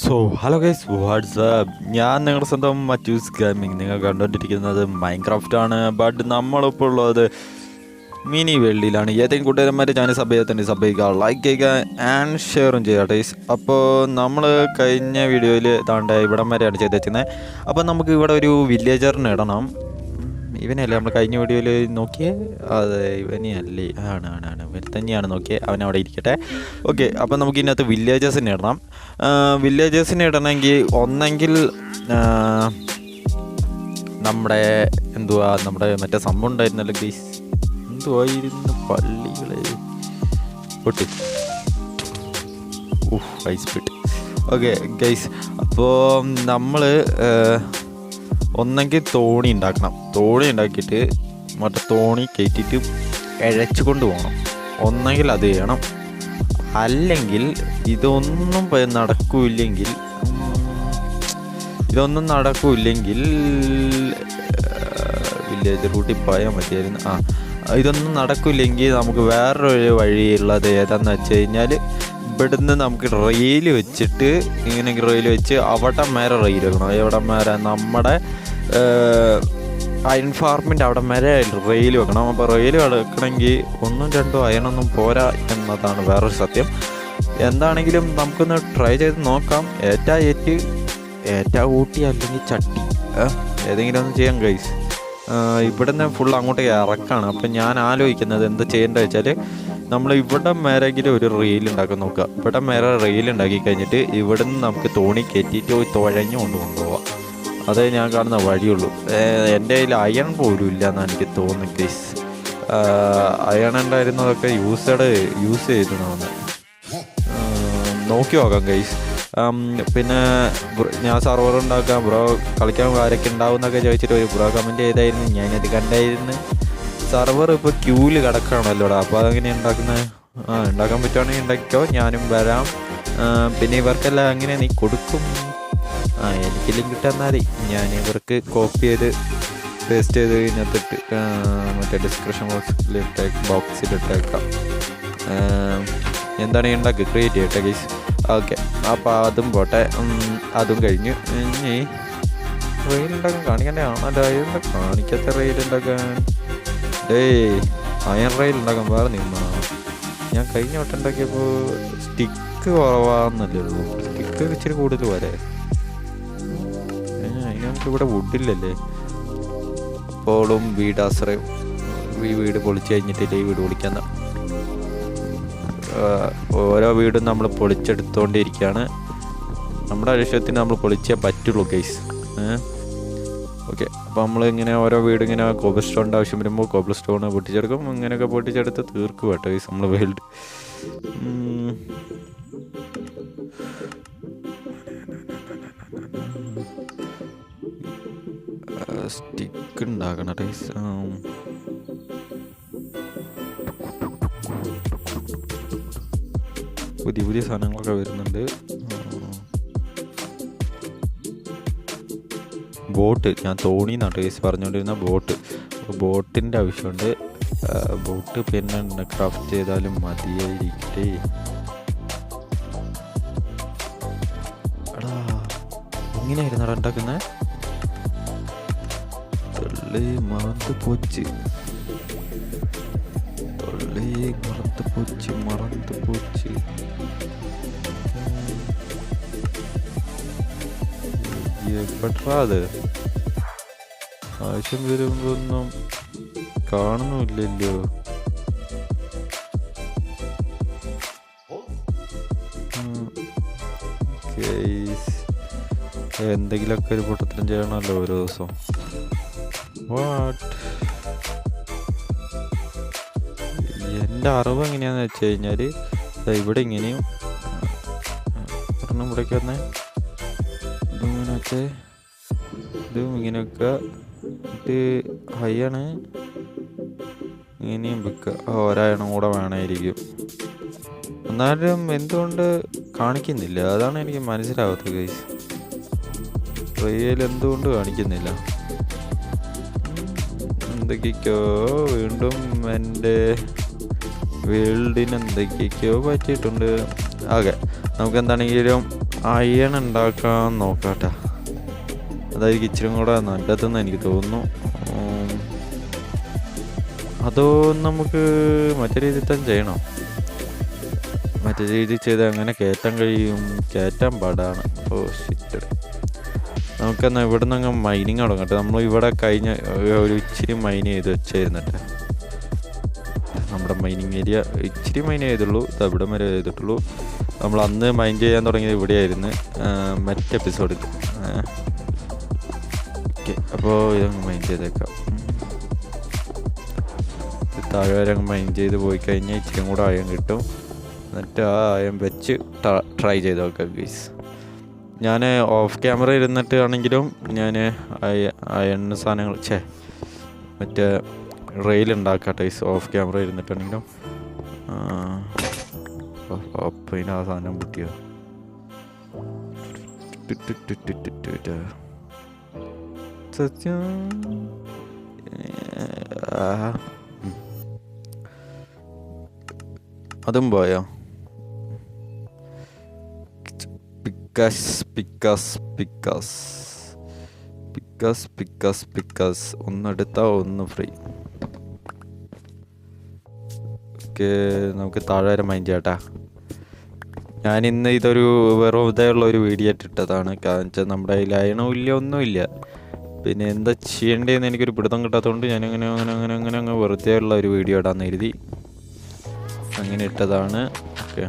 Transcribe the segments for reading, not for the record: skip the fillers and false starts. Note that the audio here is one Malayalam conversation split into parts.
സോ ഹലോ ഗൈസ് വാട്സ്ആപ്പ്, ഞാൻ നിങ്ങളുടെ സ്വന്തം മറ്റൂസ് ഗെയിമിംഗ്. നിങ്ങൾ കണ്ടുകൊണ്ടിരിക്കുന്നത് മൈൻക്രാഫ്റ്റ് ആണ്. ബട്ട് നമ്മളിപ്പോൾ ഉള്ളത് മിനി വേൾഡിലാണ്. ഏതെങ്കിലും കൂട്ടുകാരന്മാർ ഞാൻ സബ് ചെയ്യുക, ലൈക്ക് ചെയ്യുക ആൻഡ് ഷെയറും ചെയ്യുക ഗൈസ്. അപ്പോൾ നമ്മൾ കഴിഞ്ഞ വീഡിയോയിൽ താണ്ട ഇവിടം വരെയാണ് ചെയ്ത് വെച്ചിരുന്നത്. അപ്പോൾ നമുക്ക് ഇവിടെ ഒരു വില്ലേജറിന് ഇടണം. ഇവനല്ലേ നമ്മൾ കഴിഞ്ഞ വീഡിയോയിൽ നോക്കിയേ? അതെ, ഇവനെയല്ലേ? ആണ് ഇവൻ തന്നെയാണ് നോക്കിയേ. അവൻ അവിടെ ഇരിക്കട്ടെ. ഓക്കെ, അപ്പോൾ നമുക്ക് ഇതിനകത്ത് വില്ലേജേഴ്സിന് ഇടണം. വില്ലേജേഴ്സിന് ഇടണമെങ്കിൽ ഒന്നെങ്കിൽ നമ്മുടെ നമ്മുടെ മറ്റേ സംഭവം ഉണ്ടായിരുന്നല്ലോ ഗൈസ്, എന്തുവായിരുന്നു? പള്ളികളെ പൊട്ടി ഐസ്പിട്ട്. ഓക്കെ ഗൈസ്, അപ്പോൾ നമ്മൾ ഒന്നെങ്കിൽ തോണി ഉണ്ടാക്കണം. തോണി ഉണ്ടാക്കിയിട്ട് മറ്റേ തോണി കയറ്റിയിട്ട് ഇഴച്ചു കൊണ്ട് പോകണം. ഒന്നെങ്കിൽ അത് ചെയ്യണം, അല്ലെങ്കിൽ ഇതൊന്നും നടക്കില്ലെങ്കിൽ വില്ലേജ് റൂട്ടിൽ പോയാൽ മതിയായിരുന്നു. ഇതൊന്നും നടക്കില്ലെങ്കിൽ നമുക്ക് വേറൊരു വഴിയുള്ളത് ഏതാണെന്ന് വെച്ച് കഴിഞ്ഞാൽ, ഇവിടുന്ന് നമുക്ക് റെയിൽ വെച്ചിട്ട് ഇങ്ങനെ റെയിൽ വെച്ച് അവിടെ മേരെ റെയിൽ വെക്കണം. എവിടെ മേരെ? നമ്മുടെ അയൺ ഫാർമിൻ്റെ അവിടെ മേരെ റെയിൽ വെക്കണം. അപ്പോൾ റെയിൽ വെക്കണമെങ്കിൽ 1-2 അയണൊന്നും പോരാ എന്നതാണ് വേറൊരു സത്യം. എന്താണെങ്കിലും നമുക്കൊന്ന് ട്രൈ ചെയ്ത് നോക്കാം. ഏറ്റാ ഊട്ടി അല്ലെങ്കിൽ ചട്ടി ഏതെങ്കിലും ഒന്ന് ചെയ്യാം ഗൈസ്. ഇവിടുന്ന് ഫുൾ അങ്ങോട്ടേക്ക് ഇറക്കാണ്. അപ്പം ഞാൻ ആലോചിക്കുന്നത് എന്താ ചെയ്യേണ്ടത് വെച്ചാൽ, നമ്മൾ ഇവിടെ മേരെങ്കിലും ഒരു റെയിൽ ഉണ്ടാക്കാൻ നോക്കുക. ഇവിടെ മേരെ റെയിൽ ഉണ്ടാക്കി കഴിഞ്ഞിട്ട് ഇവിടുന്ന് നമുക്ക് തോണി കയറ്റിയിട്ട് തുഴഞ്ഞു കൊണ്ടുപോകാം. അതേ ഞാൻ കാണുന്ന വഴിയുള്ളൂ. എൻ്റെ കയ്യിൽ അയൺ പോലും ഇല്ല എന്നാണ് എനിക്ക് തോന്നുന്നത് ഗൈസ്. അയൺ ഉണ്ടായിരുന്നതൊക്കെ യൂസ് ചെയ്തതാണ്. നോക്കി നോക്കാം ഗൈസ്. പിന്നെ ഞാൻ സർവർ ഉണ്ടാക്കാം, ബ്രോ കളിക്കാൻ ആരൊക്കെ ഉണ്ടാവും എന്നൊക്കെ ചോദിച്ചിട്ട് ഒരു ബ്രോ കമൻറ്റ് ചെയ്തായിരുന്നു. ഞാനത് കണ്ടായിരുന്നു. സർവർ ഇപ്പോൾ ക്യൂവിൽ കിടക്കുകയാണല്ലോടാ. അപ്പോൾ അതെങ്ങനെ ഉണ്ടാക്കുന്നത്? ഉണ്ടാക്കാൻ പറ്റുവാണെങ്കിൽ ഉണ്ടാക്കിക്കോ, ഞാനും വരാം. പിന്നെ ഇവർക്കെല്ലാം എങ്ങനെ നീ കൊടുക്കും? എനിക്ക് ലിങ്ക് ഇട്ടാൽ മതി. ഞാൻ ഇവർക്ക് കോപ്പി ചെയ്ത് പേസ്റ്റ് ചെയ്ത് കഴിഞ്ഞിട്ട് മറ്റേ ഡിസ്ക്രിപ്ഷൻ ബോക്സിലിട്ടേക്കാം. എന്താണ് ഉണ്ടാക്കി ക്രിയേറ്റ് ചെയ്യട്ടെ ഗൈസ്. ഓക്കെ, അപ്പോൾ അതും പോട്ടെ. അതും കഴിഞ്ഞു. ഇനി റെയിൽ ഉണ്ടാക്കാൻ കാണിക്കണ്ടേ? ആണല്ലോ, ഇതെന്താ കാണിക്കാത്ത റെയിൽ ഉണ്ടാക്കാൻ? അയൺ റെയിൽ ഉണ്ടാക്കാൻ വേറെ നിന്നാ. ഞാൻ കഴിഞ്ഞ വട്ടം ഉണ്ടാക്കിയപ്പോൾ സ്റ്റിക്ക് കുറവാന്നല്ലേ ഉള്ളൂ. സ്റ്റിക്ക് ഇച്ചിരി കൂടുതൽ വരെ. നമുക്കിവിടെ വുഡില്ലല്ലേ. അപ്പോഴും വീടാശ്രയം. ഈ വീട് പൊളിച്ച് കഴിഞ്ഞിട്ടില്ലേ ഈ വീട് പൊളിക്കാൻ. ഓരോ വീടും നമ്മൾ പൊളിച്ചെടുത്തോണ്ടിരിക്കുകയാണ്. നമ്മുടെ ആവശ്യത്തിന് നമ്മൾ പൊളിച്ചേ പറ്റുള്ളൂ ഗൈസ്. ഓക്കെ, അപ്പോൾ നമ്മളിങ്ങനെ ഓരോ വീട് ഇങ്ങനെ കോബിൾ സ്റ്റോണിൻ്റെ ആവശ്യം വരുമ്പോൾ കോബിൾ സ്റ്റോൺ പൊട്ടിച്ചെടുക്കും. ഇങ്ങനെയൊക്കെ പൊട്ടിച്ചെടുത്ത് തീർക്കും കേട്ടോ ഗൈസ് നമ്മൾ വേൾഡ്. സ്റ്റിക്ക് ഉണ്ടാക്കണം ഗൈസ്. പുതിയ സാധനങ്ങളൊക്കെ വരുന്നുണ്ട്. ബോട്ട്, ഞാൻ തോണി എന്നാണ് കേസ് പറഞ്ഞുകൊണ്ടിരുന്ന ബോട്ട്. ബോട്ടിൻ്റെ ആവശ്യമുണ്ട്. ബോട്ട് പിന്നെ ക്രാഫ്റ്റ് ചെയ്താലും മതിയായിരിക്കട്ടെ. എടാ, എങ്ങനെയായിരുന്നു ഉണ്ടാക്കുന്നത്? മറந்து പോച്ച്. എപ്പോഴാത് ആവശ്യം വരുമ്പോന്നും കാണുന്നില്ലല്ലോ. എന്തെങ്കിലുമൊക്കെ ഒരു കൂട്ടത്തിലും ചെയ്യണമല്ലോ ഓരോ ദിവസം. എൻ്റെ അറിവ് എങ്ങനെയാണെന്ന് വെച്ച് കഴിഞ്ഞാൽ, ഇവിടെ ഇങ്ങനെയും ഇവിടേക്ക് വന്നേ ഇതിങ്ങനെ വെച്ചേ ഇതും ഇങ്ങനെയൊക്കെ ഇത് ഹൈയാണ്. ഇങ്ങനെയും വെക്കുക. ഒരായണം കൂടെ വേണമായിരിക്കും. എന്നാലും എന്തുകൊണ്ട് കാണിക്കുന്നില്ല? അതാണ് എനിക്ക് മനസ്സിലാവാത്തത് ഗൈസ്. ട്രെയിൽ എന്തുകൊണ്ട് കാണിക്കുന്നില്ല? എന്തൊക്കെയൊക്കെയോ വീണ്ടും എൻ്റെ വേൾഡിന് എന്തൊക്കെയൊക്കെയോ പറ്റിയിട്ടുണ്ട്. ഓക്കെ, നമുക്ക് എന്താണെങ്കിലും അയൺ ഉണ്ടാക്കാൻ നോക്കാട്ടെ. അതായിരിക്കും ഇച്ചിരി കൂടെ നല്ലതെന്ന് എനിക്ക് തോന്നുന്നു. അതോ നമുക്ക് മറ്റേ രീതിയിൽ തന്നെ ചെയ്യണം. മറ്റേ രീതിയിൽ ചെയ്ത് അങ്ങനെ കയറ്റാൻ കഴിയും? കയറ്റാൻ പാടാണ്. Oh shit. നമുക്കെന്നാൽ ഇവിടെ നിന്ന് അങ്ങ് മൈനിങ് തുടങ്ങട്ടെ. നമ്മൾ ഇവിടെ കഴിഞ്ഞ ഒരു ഇച്ചിരി മൈൻ ചെയ്ത് വെച്ചായിരുന്നിട്ട്, നമ്മുടെ മൈനിങ് ഏരിയ ഇച്ചിരി മൈൻ ചെയ്തുള്ളൂ. ഇത് അവിടെ വരെ ചെയ്തിട്ടുള്ളൂ. നമ്മൾ അന്ന് മൈൻ ചെയ്യാൻ തുടങ്ങിയത് ഇവിടെയായിരുന്നു മറ്റേ എപ്പിസോഡിൽ. ഓക്കെ, അപ്പോൾ ഇതങ്ങ് മൈൻ ചെയ്തേക്കാം. താഴെ വരെ അങ്ങ് മൈൻ ചെയ്ത് പോയി കഴിഞ്ഞാൽ ഇച്ചിരി കൂടെ അയം കിട്ടും. എന്നിട്ട് ആ അയം വെച്ച് ട്രൈ ചെയ്ത് നോക്കാം ഗൈസ്. ഞാൻ ഓഫ് ക്യാമറ ഇരുന്നിട്ട് ആണെങ്കിലും ഞാൻ അയൺ സാധനങ്ങൾ മറ്റേ റെയിൽ ഉണ്ടാക്കട്ടെ ഗൈസ്. ഓഫ് ക്യാമറ ഇരുന്നിട്ടാണെങ്കിലും അപ്പം ആ സാധനം പൊട്ടിയോ? സത്യം അതും പോയോ? പിക്കാസ് ഒന്നെടുത്താ ഒന്ന് ഫ്രീ. ഓക്കെ, നമുക്ക് താഴെ വരെ മൈൻഡ് ചെയ്യാട്ടാ. ഞാൻ ഇന്ന് ഇതൊരു വെറും ഇതേയുള്ള ഒരു വീഡിയോ ഇട്ടതാണ്. കാരണം വെച്ചാൽ നമ്മുടെ കയ്യിൽ അയണവും ഇല്ല, ഒന്നുമില്ല. പിന്നെ എന്താ ചെയ്യേണ്ടതെന്ന് എനിക്കൊരു പിടുത്തം കിട്ടാത്തതുകൊണ്ട് ഞാൻ അങ്ങനെ അങ്ങ് വെറുതെ ഉള്ള ഒരു വീഡിയോ ഇടാന്ന് കരുതി അങ്ങനെ ഇട്ടതാണ്. ഓക്കെ,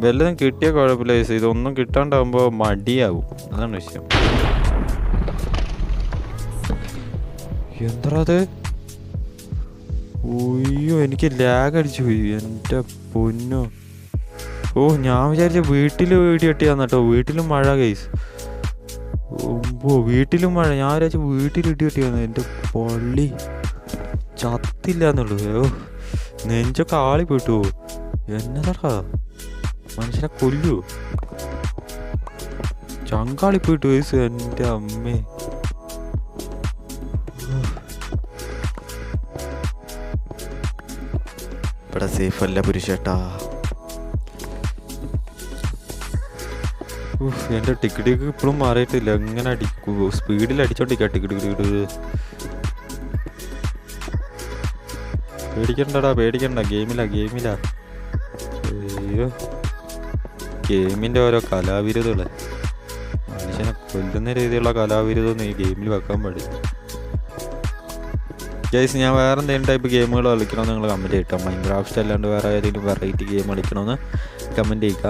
വല്ലതും കിട്ടിയ കുഴപ്പമില്ല. ഇതൊന്നും കിട്ടാണ്ടാവുമ്പോൾ മടിയാവും, അതാണ് വിഷയം. എന്താ അത്? ഒയ്യോ, എനിക്ക് ലാഗ് അടിച്ചു പോയി എൻ്റെ പൊന്നോ. ഓ, ഞാൻ വിചാരിച്ച വീട്ടിൽ വീഡിയോ ഇട്ടിയാന്ന് കേട്ടോ. വീട്ടിലും മഴ ഗൈസ്. ഓ, വീട്ടിലും മഴ. ഞാൻ വിചാരിച്ച വീട്ടിൽ ഇടി കിട്ടിയാന്ന്. എൻ്റെ പള്ളി ചത്തില്ല എന്നുള്ളൂ. ഓ, നെഞ്ചൊക്കെ ആളി പോയിട്ടു. എന്നതാ, മനുഷ്യനെ കൊല്ലു. ചങ്കാളി പോയിട്ട് വയസ്സ്. എൻ്റെ അമ്മേ, ഇവിടെ സേഫ് അല്ല പുരുഷേട്ടാ. എൻ്റെ ടിക്കറ്റ് ഇപ്പോഴും മാറിയിട്ടില്ല. എങ്ങനെ അടിക്കൂ? സ്പീഡിൽ അടിച്ചോണ്ടിരിക്കുക ടിക്കറ്റ്. പേടിക്കണ്ടടാ, പേടിക്കണ്ട. ഗെയിമില്ല. അയ്യോ, ഗെയിമിൻ്റെ ഓരോ കലാവിരുദ്ധകളെ, മനുഷ്യനെ കൊല്ലുന്ന രീതിയിലുള്ള കലാവിരുദ്ധമൊന്നും ഈ ഗെയിമിൽ വെക്കാൻ പാടില്ല ഗൈസ്. ഞാൻ വേറെ എന്തെങ്കിലും ടൈപ്പ് ഗെയിമുകൾ കളിക്കണമെന്ന് നിങ്ങൾ കമൻറ്റ് ചെയ്യട്ടോ. മൈൻക്രാഫ്റ്റ് അല്ലാണ്ട് വേറെ ഏതെങ്കിലും വെറൈറ്റി ഗെയിം കളിക്കണമെന്ന് കമൻറ്റ് ചെയ്യുക.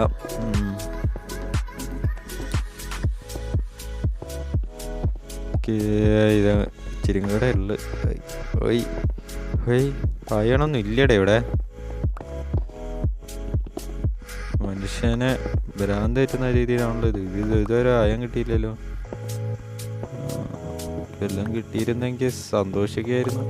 ഇത് ഇച്ചിരി കൂടെ ഉള്ളു. പറയണമൊന്നും ഇല്ലടേ ഇവിടെ. മനുഷ്യനെ ഭ്രാന്ത് പറ്റുന്ന രീതിയിലാണല്ലോ ഇത്. ഇതുവരെ അയം കിട്ടിയില്ലല്ലോ. എല്ലാം കിട്ടിയിരുന്നെങ്കിൽ സന്തോഷിക്കായിരുന്നു.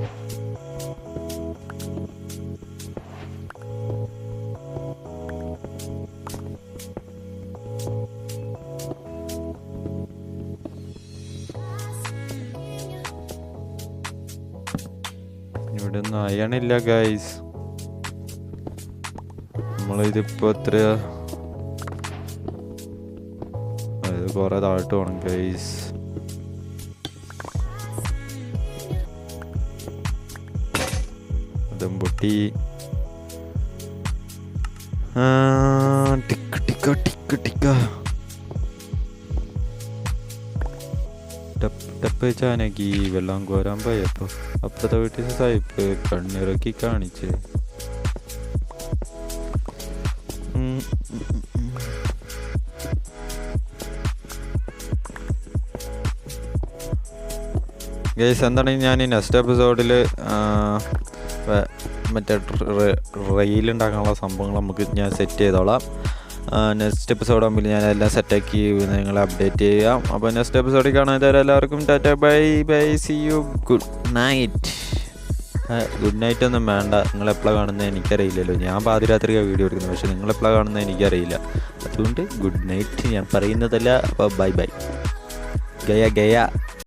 ഇവിടെ ഒന്നും അയണില്ല ഗൈസ്. നമ്മളിതിപ്പോ എത്രയാ? ഇത് കുറെ താഴ്ത്തു പോണം ഗൈസ്. അതും പൊട്ടി. ടിക്ക ടപ്പ് വെച്ചാനക്കി വെള്ളം കോരാൻ പോയപ്പോ അപ്പുറത്തെ വീട്ടിൽ സായിപ്പ് കണ്ണിറക്കി കാണിച്ച്. ഗൈസ്, എന്താണെങ്കിൽ ഞാൻ ഈ നെക്സ്റ്റ് എപ്പിസോഡിൽ മറ്റേ റെയിലുണ്ടാക്കാനുള്ള സംഭവങ്ങൾ ഞാൻ സെറ്റ് ചെയ്തോളാം. നെക്സ്റ്റ് എപ്പിസോഡ് ആകുമ്പോൾ ഞാൻ എല്ലാം സെറ്റാക്കി നിങ്ങളെ അപ്ഡേറ്റ് ചെയ്യാം. അപ്പോൾ നെക്സ്റ്റ് എപ്പിസോഡിൽ കാണാൻ എല്ലാവർക്കും tata bye bye, see you, good night. Good night ഒന്നും വേണ്ട. നിങ്ങൾ എപ്പോഴാണ് കാണുന്നത് എനിക്കറിയില്ലല്ലോ. ഞാൻ പാതിരാത്രിയാണ് വീഡിയോ എടുക്കുന്നത്, പക്ഷേ നിങ്ങൾ എപ്പോഴാണ് കാണുന്നത് എനിക്കറിയില്ല. അതുകൊണ്ട് ഗുഡ് നൈറ്റ് ഞാൻ പറയുന്നതല്ല. അപ്പോൾ ബൈ ബൈ. ഗയ ഗയ.